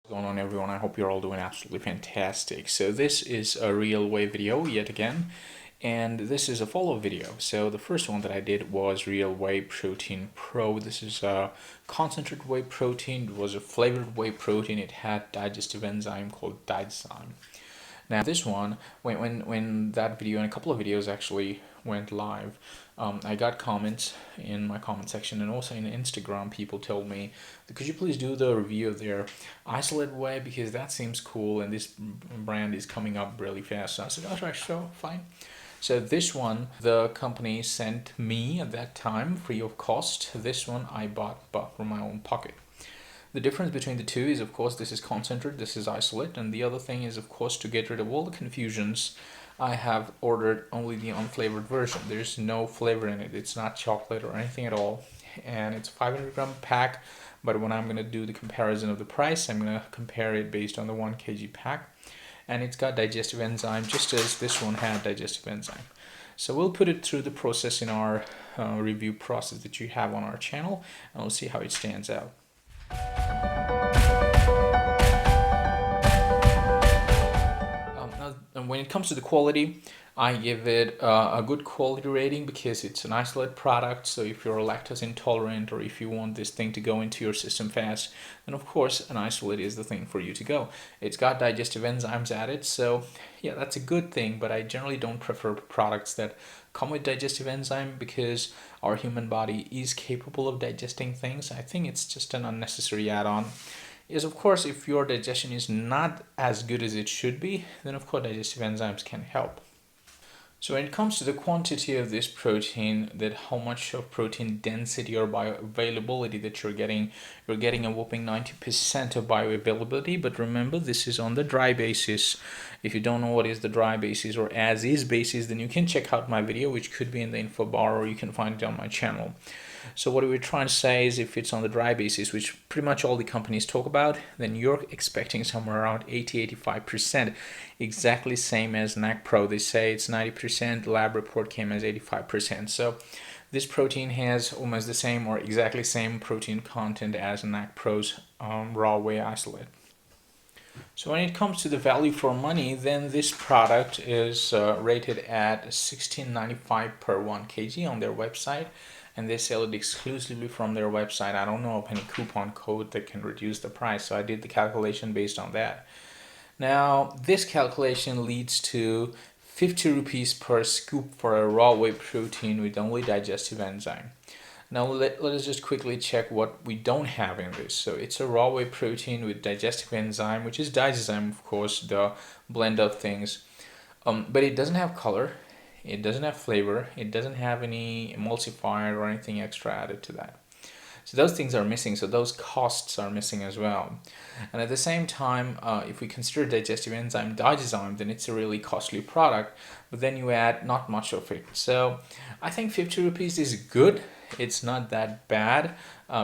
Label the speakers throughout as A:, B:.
A: What's going on, everyone? I hope you're all doing absolutely fantastic. So this is a real Whey video yet again, and this is a follow-up video. So the first one that I did was real Whey Protein Pro. This is a concentrated whey protein. It was a flavored whey protein. It had digestive enzyme called digyzyme. Now this one, when that video and a couple of videos actually went live, I got comments in my comment section and also in Instagram. People told me, could you please do the review of their isolate whey, because that seems cool and this brand is coming up really fast. So I said, alright, sure, fine. So this one, the company sent me at that time free of cost. This one I bought from my own pocket. The difference between the two is, of course, this is concentrate, this is isolate, and the other thing is, of course, to get rid of all the confusions, I have ordered only the unflavored version. There's no flavor in it. It's not chocolate or anything at all, and it's a 500-gram pack. But when I'm going to do the comparison of the price, I'm going to compare it based on the 1 kg pack, and it's got digestive enzyme just as this one had digestive enzyme. So we'll put it through the process in our review process that you have on our channel, and we'll see how it stands out. And when it comes to the quality, I give it a good quality rating because it's an isolate product. So if you're lactose intolerant, or if you want this thing to go into your system fast, then of course an isolate is the thing for you to go. It's got digestive enzymes added, so yeah, that's a good thing. But I generally don't prefer products that come with digestive enzyme because our human body is capable of digesting things. I think it's just an unnecessary add-on. Is, of course, if your digestion is not as good as it should be, then of course digestive enzymes can help. So when it comes to the quantity of this protein, that how much of protein density or bioavailability that you're getting a whopping 90% of bioavailability. But remember, this is on the dry basis. If you don't know what is the dry basis or as is basis, then you can check out my video, which could be in the info bar, or you can find it on my channel. So what we're trying to say is, if it's on the dry basis, which pretty much all the companies talk about, then you're expecting somewhere around 80-85%, exactly same as NAC Pro. They say it's 90%, the lab report came as 85%. So this protein has almost the same or exactly same protein content as NAC Pro's raw whey isolate. So when it comes to the value for money, then this product is rated at $16.95 per 1 kg on their website, and they sell it exclusively from their website. I don't know of any coupon code that can reduce the price, so I did the calculation based on that. Now, this calculation leads to 50 rupees per scoop for a raw whey protein with only digestive enzyme. Now let us just quickly check what we don't have in this. So it's a raw whey protein with digestive enzyme, which is digyzyme, of course, the blend of things. But it doesn't have color, it doesn't have flavor, it doesn't have any emulsifier or anything extra added to that. So those things are missing, so those costs are missing as well. And at the same time, if we consider digestive enzyme digyzyme, then it's a really costly product, but then you add not much of it. So I think 50 rupees is good. It's not that bad,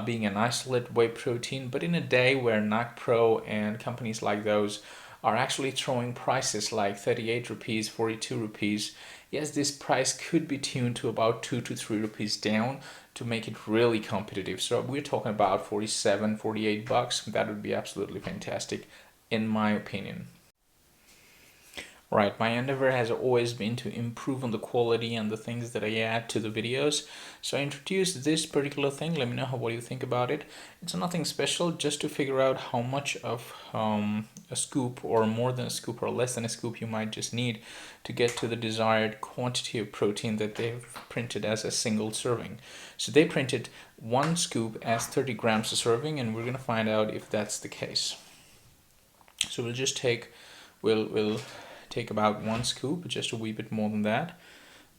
A: being an isolate whey protein, but in a day where NAC Pro and companies like those are actually throwing prices like 38 rupees, 42 rupees, yes, this price could be tuned to about 2 to 3 rupees down to make it really competitive. So we're talking about 47, 48 bucks. That would be absolutely fantastic, in my opinion. Right, my endeavor has always been to improve on the quality and the things that I add to the videos. So I introduced this particular thing. Let me know what you think about it. It's nothing special, just to figure out how much of a scoop, or more than a scoop or less than a scoop, you might just need to get to the desired quantity of protein that they've printed as a single serving. So they printed 1 scoop as 30 grams a serving, and we're going to find out if that's the case. So we'll just take, we'll take about 1 scoop, just a wee bit more than that,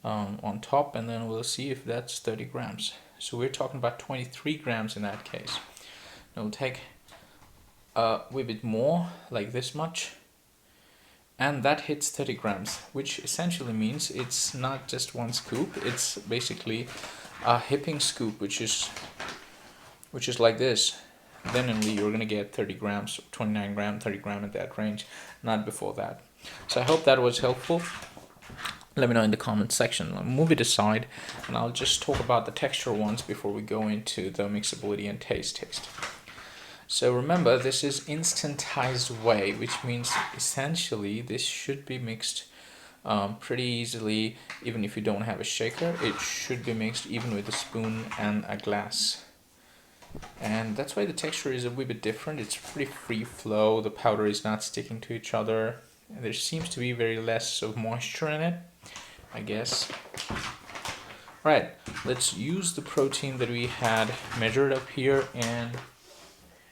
A: on top, and then we'll see if that's 30 grams. So we're talking about 23 grams in that case. Now we'll take a wee bit more, like this much, and that hits 30 grams, which essentially means it's not just 1 scoop, it's basically a hipping scoop, which is like this. Then only you're going to get 30 grams, 29 gram, 30 gram, at that range, not before that. So I hope that was helpful. Let me know in the comment section. I'll move it aside, and I'll just talk about the texture once before we go into the mixability and taste. So remember, this is instantized whey, which means essentially this should be mixed pretty easily. Even if you don't have a shaker, it should be mixed even with a spoon and a glass. And that's why the texture is a wee bit different. It's pretty free flow, the powder is not sticking to each other, and there seems to be very less of moisture in it, I guess. Right, let's use the protein that we had measured up here and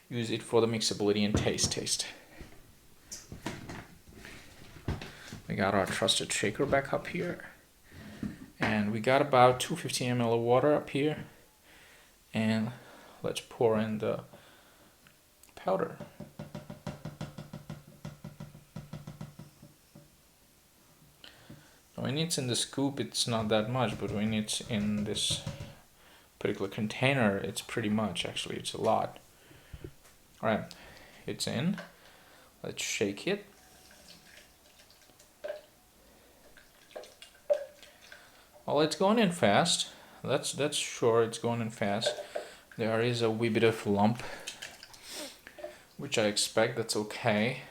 A: use it for the mixability and taste. We got our trusted shaker back up here, and we got about 250 ml of water up here, and let's pour in the powder. When it's in the scoop, it's not that much, but when it's in this particular container, it's pretty much, actually, it's a lot. Alright, it's in. Let's shake it. Well, it's going in fast. That's sure, it's going in fast. There is a wee bit of lump, which I expect. That's okay.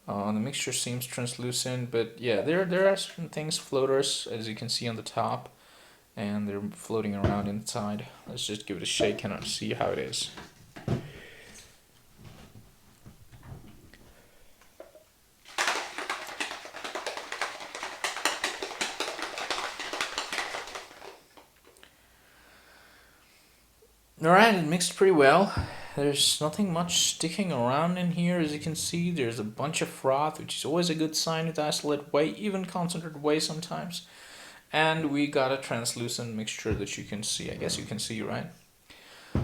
A: The mixture seems translucent, but yeah, there are certain things, floaters, as you can see on the top, and they're floating around inside. Let's just give it a shake and see how it is. Alright, it mixed pretty well. There's nothing much sticking around in here, as you can see. There's a bunch of froth, which is always a good sign with isolate whey, even concentrated whey sometimes. And we got a translucent mixture that you can see. I guess you can see, right?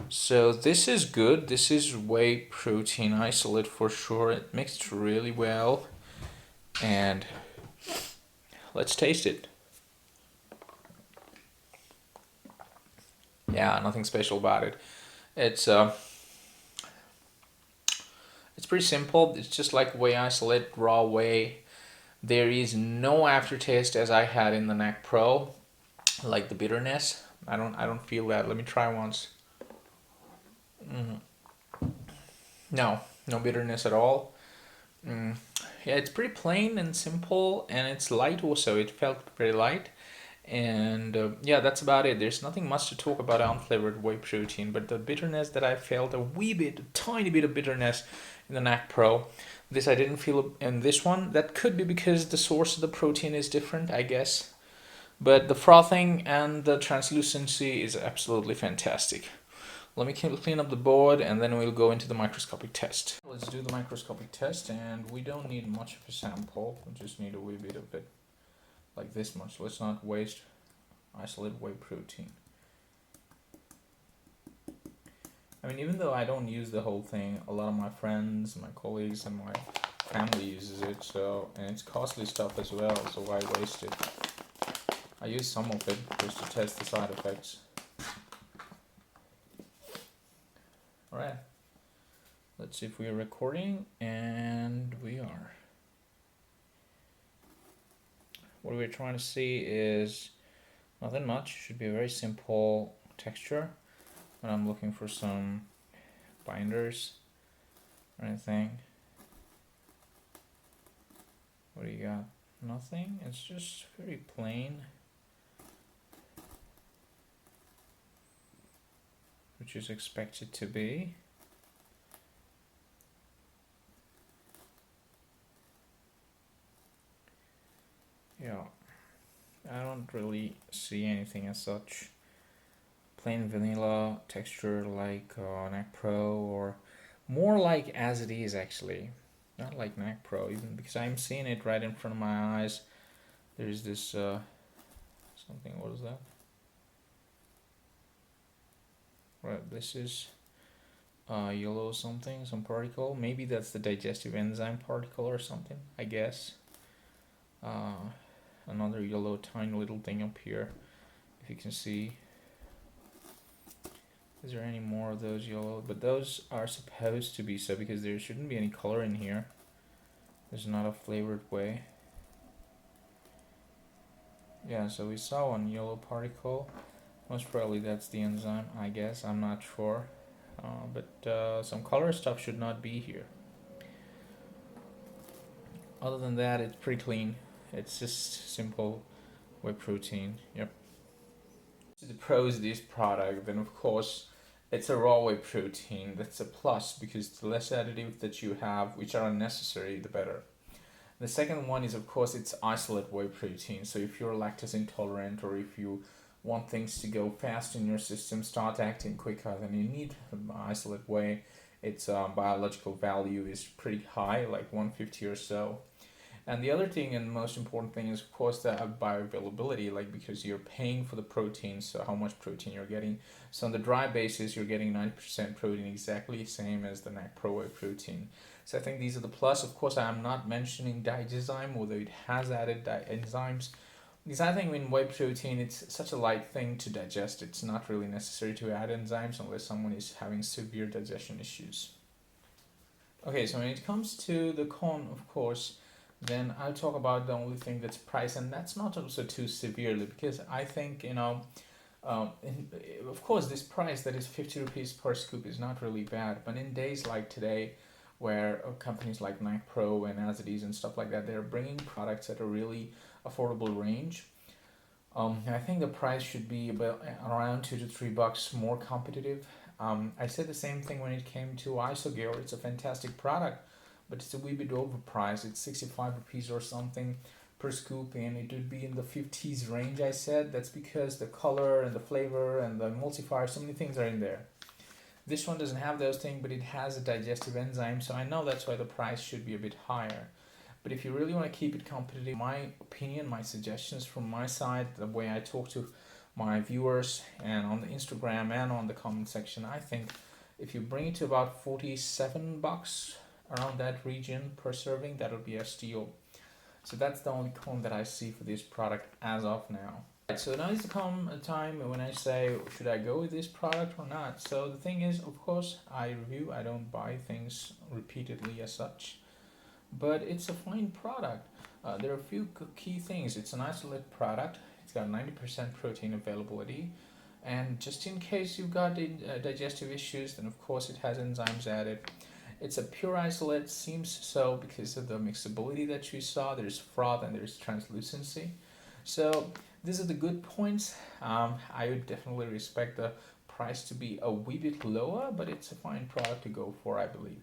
A: So this is good. This is whey protein isolate for sure. It mixed really well. And let's taste it. Yeah, nothing special about it. It's pretty simple. It's just like whey isolate, raw whey. There is no aftertaste as I had in the NAC Pro, like the bitterness. I don't feel that. Let me try once. No bitterness at all. Yeah, it's pretty plain and simple, and it's light also. It felt very light. And yeah, that's about it. There's nothing much to talk about unflavored whey protein, but the bitterness that I felt, a tiny bit of bitterness in the NAC Pro, this I didn't feel in this one. That could be because the source of the protein is different, I guess. But the frothing and the translucency is absolutely fantastic. Let me clean up the board and then we'll go into the microscopic test. Let's do the microscopic test, and we don't need much of a sample. We just need a wee bit of it. Like this much. Let's not waste isolate whey protein. I mean, even though I don't use the whole thing, a lot of my friends, my colleagues, and my family uses it. So, and it's costly stuff as well. So why waste it? I use some of it just to test the side effects. All right. Let's see if we're recording, and we are. What we're trying to see is nothing much. Should be a very simple texture. But I'm looking for some binders or anything. What do you got? Nothing. It's just very plain, which is expected to be. Yeah, I don't really see anything as such. Plain vanilla texture like NAC Pro, or more like as it is actually. Not like NAC Pro, even because I'm seeing it right in front of my eyes. There's this something, what is that? Right, this is yellow something, some particle. Maybe that's the digestive enzyme particle or something, I guess. Another yellow tiny little thing up here, if you can see. Is there any more of those yellow? But those are supposed to be so, because there shouldn't be any color in here. There's not a flavored whey. Yeah, so we saw one yellow particle. Most probably that's the enzyme, I guess. I'm not sure. but some color stuff should not be here. Other than that, it's pretty clean. It's just simple whey protein. Yep. The pros of this product, then of course it's a raw whey protein. That's a plus because the less additives that you have, which are unnecessary, the better. The second one is of course it's isolate whey protein. So if you're lactose intolerant or if you want things to go fast in your system, start acting quicker, then you need isolate whey. Its biological value is pretty high, like 150 or so. And the other thing and most important thing is of course the bioavailability, like because you're paying for the protein, so how much protein you're getting. So on the dry basis, you're getting 90% protein, exactly same as the NAC Pro Whey protein. So I think these are the plus. Of course, I'm not mentioning digyzyme, although it has added enzymes. Because I think in whey protein, it's such a light thing to digest. It's not really necessary to add enzymes unless someone is having severe digestion issues. Okay, so when it comes to the con, of course, then I'll talk about the only thing that's price, and that's not also too severely because I think, of course, this price that is 50 rupees per scoop is not really bad, but in days like today, where companies like NAC Pro and As It Is and stuff like that, they're bringing products at a really affordable range. I think the price should be about around $2 to $3 more competitive. I said the same thing when it came to Isogear. It's a fantastic product, but it's a wee bit overpriced. It's 65 rupees or something per scoop, and it would be in the 50s range. I said that's because the color and the flavor and the emulsifier, so many things are in there. This one doesn't have those things, but it has a digestive enzyme, so I know that's why the price should be a bit higher. But if you really want to keep it competitive, my opinion, my suggestions from my side, the way I talk to my viewers and on the Instagram and on the comment section, I think if you bring it to about $47, around that region per serving, that would be a steal. So that's the only con that I see for this product as of now. Right, so now is the time when I say, should I go with this product or not? So the thing is, of course, I review, I don't buy things repeatedly as such, but it's a fine product. There are a few key things. It's an isolate product. It's got 90% protein availability. And just in case you've got digestive issues, then of course it has enzymes added. It's a pure isolate, seems so because of the mixability that you saw. There's froth and there's translucency. So these are the good points. I would definitely respect the price to be a wee bit lower, but it's a fine product to go for, I believe.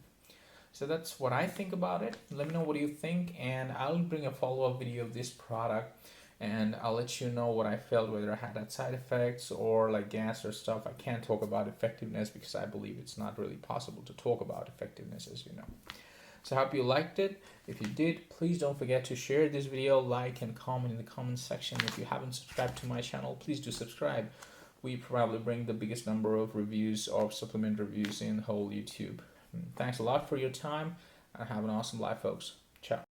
A: So that's what I think about it. Let me know what you think, and I'll bring a follow-up video of this product, and I'll let you know what I felt, whether I had side effects or like gas or stuff. I can't talk about effectiveness because I believe it's not really possible to talk about effectiveness, as you know. So I hope you liked it. If you did, please don't forget to share this video, like and comment in the comment section. If you haven't subscribed to my channel, please do subscribe. We probably bring the biggest number of reviews or supplement reviews in whole YouTube. Thanks a lot for your time, and have an awesome life, folks. Ciao.